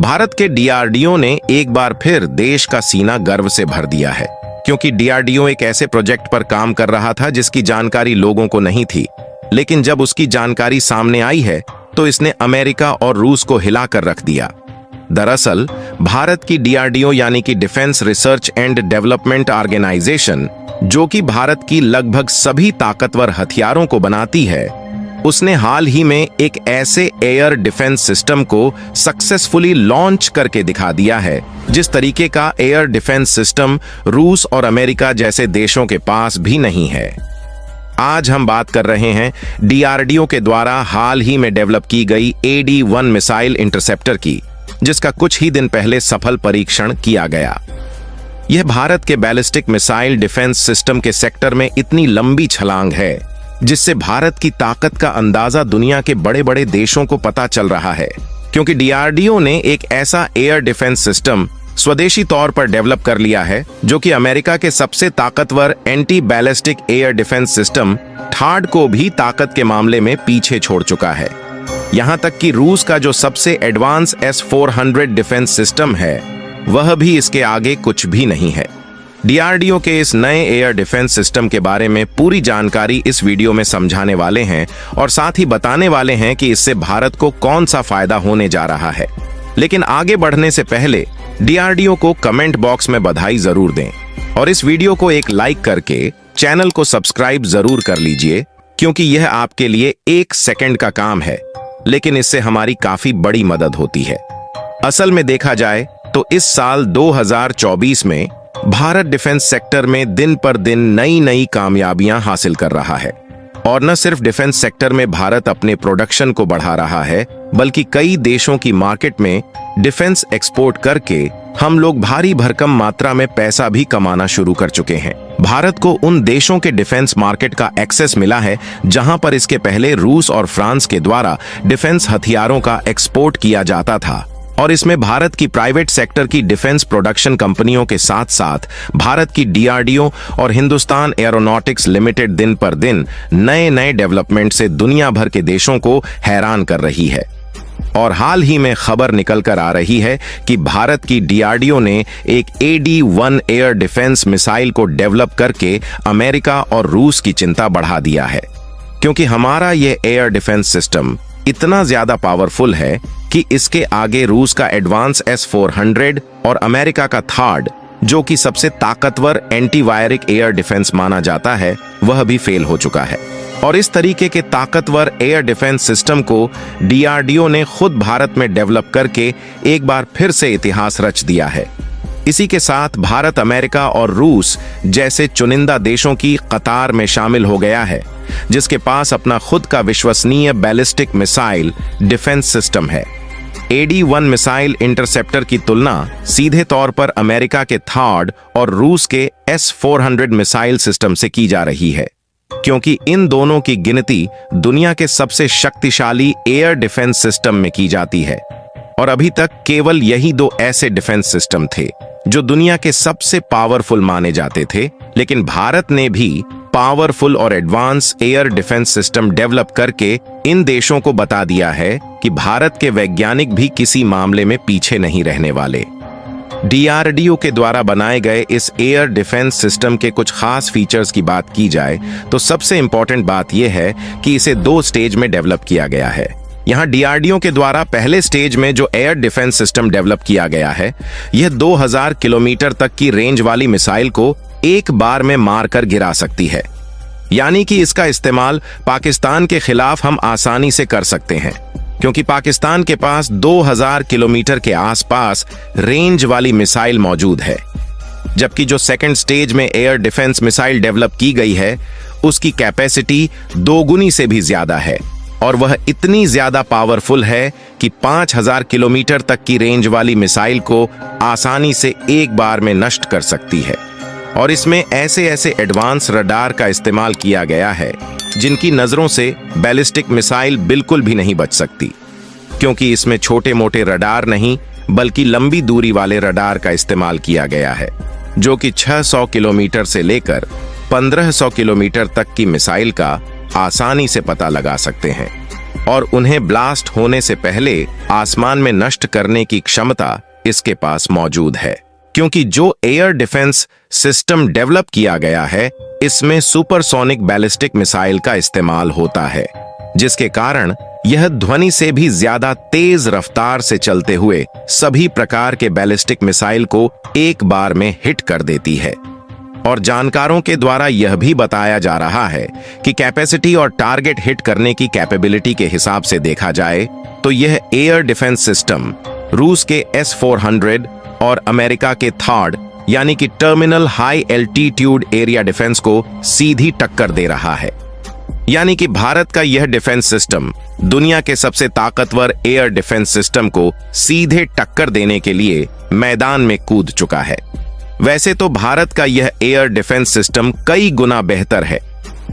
भारत के डीआरडीओ ने एक बार फिर देश का सीना गर्व से भर दिया है, क्योंकि डीआरडीओ एक ऐसे प्रोजेक्ट पर काम कर रहा था जिसकी जानकारी लोगों को नहीं थी, लेकिन जब उसकी जानकारी सामने आई है तो इसने अमेरिका और रूस को हिलाकर रख दिया। दरअसल भारत की डीआरडीओ यानी कि defence research and development organisation, जो कि भारत की लगभग सभी ताकतवर हथियारों को बनाती है, उसने हाल ही में एक ऐसे एयर डिफेंस सिस्टम को सक्सेसफुली लॉन्च करके दिखा दिया है जिस तरीके का एयर डिफेंस सिस्टम रूस और अमेरिका जैसे देशों के पास भी नहीं है। आज हम बात कर रहे हैं डीआरडीओ के द्वारा हाल ही में डेवलप की गई AD-1 मिसाइल इंटरसेप्टर की, जिसका कुछ ही दिन पहले सफल परीक्षण किया गया। यह भारत के बैलिस्टिक मिसाइल डिफेंस सिस्टम के सेक्टर में इतनी लंबी छलांग है जिससे भारत की ताकत का अंदाजा दुनिया के बड़े बड़े देशों को पता चल रहा है, क्योंकि डीआरडीओ ने एक ऐसा एयर डिफेंस सिस्टम स्वदेशी तौर पर डेवलप कर लिया है जो कि अमेरिका के सबसे ताकतवर anti ballistic air defence system THAAD को भी ताकत के मामले में पीछे छोड़ चुका है। यहां तक कि रूस का जो सबसे एडवांस S-400 डिफेंस सिस्टम है वह भी इसके आगे कुछ भी नहीं है। डीआरडीओ के इस नए एयर डिफेंस सिस्टम के बारे में पूरी जानकारी इस वीडियो में समझाने वाले हैं और साथ ही बताने वाले हैं कि इससे भारत को कौन सा फायदा होने जा रहा है। लेकिन आगे बढ़ने से पहले डीआरडीओ को कमेंट बॉक्स में बधाई जरूर दें और इस वीडियो को एक लाइक करके चैनल को सब्सक्राइब जरूर कर लीजिए, क्योंकि यह आपके लिए 1 सेकंड का काम है, लेकिन इससे हमारी काफी बड़ी मदद होती है। असल में देखा जाए तो इस साल 2024 में भारत डिफेंस सेक्टर में दिन पर दिन नई नई कामयाबियां हासिल कर रहा है। और न सिर्फ डिफेंस सेक्टर में भारत अपने प्रोडक्शन को बढ़ा रहा है, बल्कि कई देशों की मार्केट में डिफेंस एक्सपोर्ट करके हम लोग भारी भरकम मात्रा में पैसा भी कमाना शुरू कर चुके हैं। भारत को उन देशों के डिफेंस मार्केट का एक्सेस मिला है जहां पर इसके पहले रूस और फ्रांस के द्वारा डिफेंस हथियारों का एक्सपोर्ट किया जाता था। और इसमें भारत की प्राइवेट सेक्टर की डिफेंस प्रोडक्शन कंपनियों के साथ साथ भारत की डीआरडीओ और हिंदुस्तान एरोनॉटिक्स लिमिटेड दिन पर दिन नए नए डेवलपमेंट से दुनिया भर के देशों को हैरान कर रही है। और हाल ही में खबर निकल कर आ रही है कि भारत की डीआरडीओ ने एक AD-1 एयर डिफेंस मिसाइल को डेवलप करके अमेरिका और रूस की चिंता बढ़ा दिया है, क्योंकि हमारा यह एयर डिफेंस सिस्टम इतना ज्यादा पावरफुल है कि इसके आगे रूस का एडवांस S-400 और अमेरिका का THAAD, जो कि सबसे ताकतवर एंटीवायरिक एयर डिफेंस माना जाता है, वह भी फेल हो चुका है। और इस तरीके के ताकतवर एयर डिफेंस सिस्टम को डीआरडीओ ने खुद भारत में डेवलप करके एक बार फिर से इतिहास रच दिया है। इसी के साथ भारत अमेरिका और रूस जैसे चुनिंदा देशों की कतार में शामिल हो गया है, जिसके पास अपना खुद का विश्वसनीय बैलिस्टिक मिसाइल डिफेंस सिस्टम है। AD-1 मिसाइल इंटरसेप्टर की तुलना सीधे तौर पर अमेरिका के THAAD और रूस के S-400 मिसाइल सिस्टम से की जा रही है, क्योंकि इन दोनों की गिनती दुनिया के सबसे शक्तिशाली एयर डिफेंस सिस्टम में की जाती है। और अभी तक केवल यही 2 ऐसे डिफेंस सिस्टम थे जो दुनिया के सबसे पावरफुल माने जाते थे, लेकिन भारत ने भी पावरफुल और advance air defence system develop करके इन देशों को बता दिया है कि भारत के वैज्ञानिक भी किसी मामले में पीछे नहीं रहने वाले। डीआरडीओ के द्वारा बनाए गए इस एयर डिफेंस सिस्टम के कुछ खास फीचर्स की बात की जाए तो सबसे इंपॉर्टेंट बात यह है कि इसे 2 स्टेज में डेवलप किया गया है। यहां डीआरडीओ के द्वारा पहले स्टेज में जो एयर डिफेंस सिस्टम डेवलप किया गया है, यह 2000 किलोमीटर तक की रेंज वाली मिसाइल को एक बार में मारकर गिरा सकती है, यानी कि इसका इस्तेमाल पाकिस्तान के खिलाफ हम आसानी से कर सकते हैं, क्योंकि पाकिस्तान के पास 2000 किलोमीटर के आसपास रेंज वाली मिसाइल मौजूद है। जबकि जो सेकंड स्टेज में एयर डिफेंस मिसाइल डेवलप की गई है, उसकी कैपेसिटी 2 गुनी से भी ज्यादा है और वह इतनी ज्यादा पावरफुल है कि 5000 किलोमीटर तक की रेंज वाली मिसाइल को आसानी से एक बार में नष्ट कर सकती है। और इसमें ऐसे ऐसे एडवांस रडार का इस्तेमाल किया गया है जिनकी नजरों से बैलिस्टिक मिसाइल बिल्कुल भी नहीं बच सकती, क्योंकि इसमें छोटे मोटे रडार नहीं बल्कि लंबी दूरी वाले रडार का इस्तेमाल किया गया है, जो कि 600 किलोमीटर से लेकर 1500 किलोमीटर तक की मिसाइल का आसानी से पता लगा सकते हैं। और उन्हें ब्लास्ट होने से पहले आसमान में नष्ट करने की क्षमता इसके पास मौजूद है, क्योंकि जो एयर डिफेंस सिस्टम डेवलप किया गया है इसमें सुपरसोनिक बैलिस्टिक मिसाइल का इस्तेमाल होता है, जिसके कारण यह ध्वनि से भी ज्यादा तेज रफ्तार से चलते हुए सभी प्रकार के बैलिस्टिक मिसाइल को एक बार में हिट कर देती है। और जानकारों के द्वारा यह भी बताया जा रहा है कि कैपेसिटी और टारगेट हिट करने की कैपेबिलिटी के हिसाब से देखा जाए तो यह एयर डिफेंस सिस्टम रूस के S-400 और अमेरिका के THAAD यानी कि terminal high altitude area defence को सीधी टक्कर दे रहा है। यानी कि भारत का यह डिफेंस सिस्टम दुनिया के सबसे ताकतवर एयर डिफेंस सिस्टम को सीधे टक्कर देने के लिए मैदान में कूद चुका है। वैसे तो भारत का यह एयर डिफेंस सिस्टम कई गुना बेहतर है,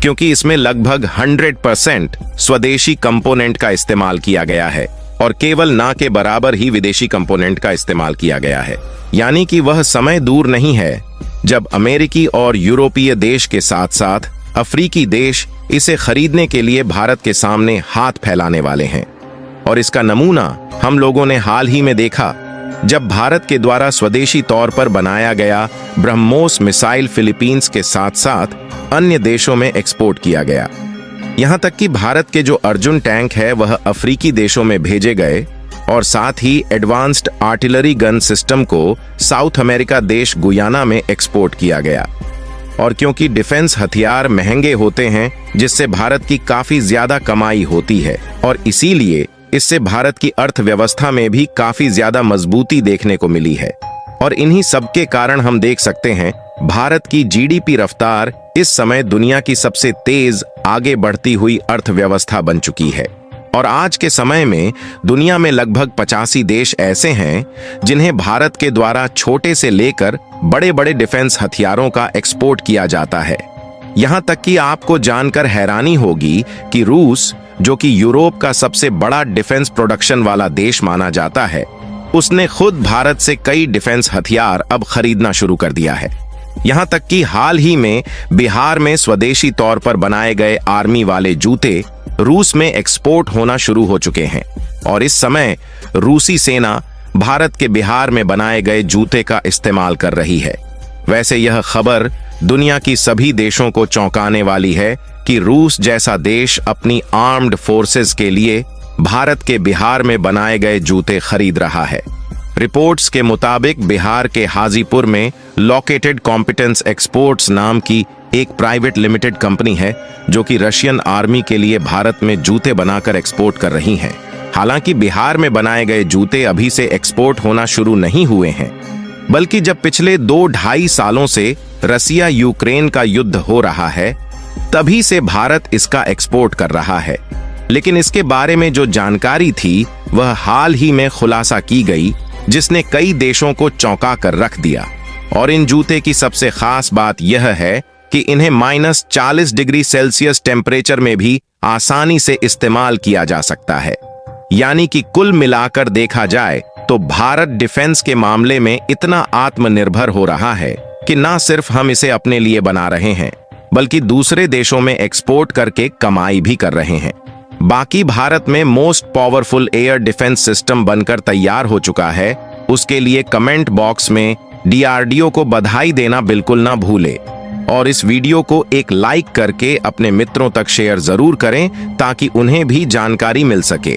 क्योंकि इसमें लगभग 100% स्वदेशी कंपोनेंट का इस्तेमाल किया गया है और केवल ना के बराबर ही विदेशी कंपोनेंट का इस्तेमाल किया गया है। यानी कि वह समय दूर नहीं है जब अमेरिकी और यूरोपीय देश के साथ साथ अफ्रीकी देश इसे खरीदने के लिए भारत के सामने हाथ फैलाने वाले हैं। और इसका नमूना हम लोगों ने हाल ही में देखा जब भारत के द्वारा स्वदेशी तौर पर बनाया गया ब्रह्मोस मिसाइल फिलीपींस के साथ साथ अन्य देशों में एक्सपोर्ट किया गया। यहां तक कि भारत के जो अर्जुन टैंक है वह अफ्रीकी देशों में भेजे गए और साथ ही एडवांस्ड आर्टिलरी गन सिस्टम को साउथ अमेरिका देश गुयाना में एक्सपोर्ट किया गया। और क्योंकि डिफेंस हथियार महंगे होते हैं जिससे भारत की काफी ज्यादा कमाई होती है और इसीलिए इससे भारत की अर्थव्यवस्था में भी काफी ज्यादा मजबूती देखने को मिली है। और इन्हीं सब के कारण हम देख सकते हैं भारत की जीडीपी रफ्तार इस समय दुनिया की सबसे तेज आगे बढ़ती हुई अर्थव्यवस्था बन चुकी है। और आज के समय में दुनिया में लगभग 85 देश ऐसे हैं जिन्हें भारत के द्वारा छोटे से लेकर बड़े बड़े डिफेंस हथियारों का एक्सपोर्ट किया जाता है। यहां तक कि आपको जानकर हैरानी होगी कि रूस, जो कि यूरोप का सबसे बड़ा डिफेंस प्रोडक्शन वाला देश माना जाता है, उसने खुद भारत से कई डिफेंस हथियार अब खरीदना शुरू कर दिया है। यहां तक कि हाल ही में बिहार में स्वदेशी तौर पर बनाए गए आर्मी वाले जूते रूस में एक्सपोर्ट होना शुरू हो चुके हैं और इस समय रूसी सेना भारत के बिहार में बनाए गए जूते का इस्तेमाल कर रही है। वैसे यह खबर दुनिया की सभी देशों को चौंकाने वाली है कि रूस जैसा देश अपनी आर्म्ड फोर्सेस के लिए भारत के बिहार में बनाए गए जूते खरीद रहा है। रिपोर्ट्स के मुताबिक बिहार के हाजीपुर में लोकेटेड कॉम्पिटेंस एक्सपोर्ट्स नाम की एक प्राइवेट लिमिटेड कंपनी है जो कि रशियन आर्मी के लिए भारत में जूते बनाकर एक्सपोर्ट कर रही है। हालांकि बिहार में बनाए गए जूते अभी से एक्सपोर्ट होना शुरू नहीं हुए हैं, बल्कि जब पिछले 2-2.5 सालों से रसिया यूक्रेन का युद्ध हो रहा है तभी से भारत इसका एक्सपोर्ट कर रहा है। लेकिन इसके बारे में जो जानकारी थी वह हाल ही में खुलासा की गई, जिसने कई देशों को चौंका कर रख दिया। और इन जूते की सबसे खास बात यह है कि इन्हें -40 डिग्री सेल्सियस टेम्परेचर में भी आसानी से इस्तेमाल किया जा सकता है। यानी कि कुल मिलाकर देखा जाए तो भारत डिफेंस के मामले में इतना आत्मनिर्भर हो रहा है कि ना सिर्फ हम इसे अपने लिए बना रहे हैं बल्कि दूसरे देशों में एक्सपोर्ट करके कमाई भी कर रहे हैं। बाकी भारत में most powerful air defence system बनकर तैयार हो चुका है। उसके लिए कमेंट बॉक्स में DRDO को बधाई देना बिल्कुल ना भूले और इस वीडियो को एक लाइक करके अपने मित्रों तक शेयर जरूर करें ताकि उन्हें भी जानकारी मिल सके।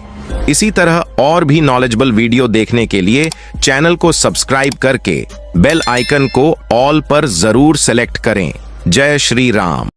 इसी तरह और भी नॉलेजेबल वीडियो देखने के लिए चैनल को सब्सक्राइब करके बेल आइकन को ऑल पर जरूर सेलेक्ट करें। जय श्री राम।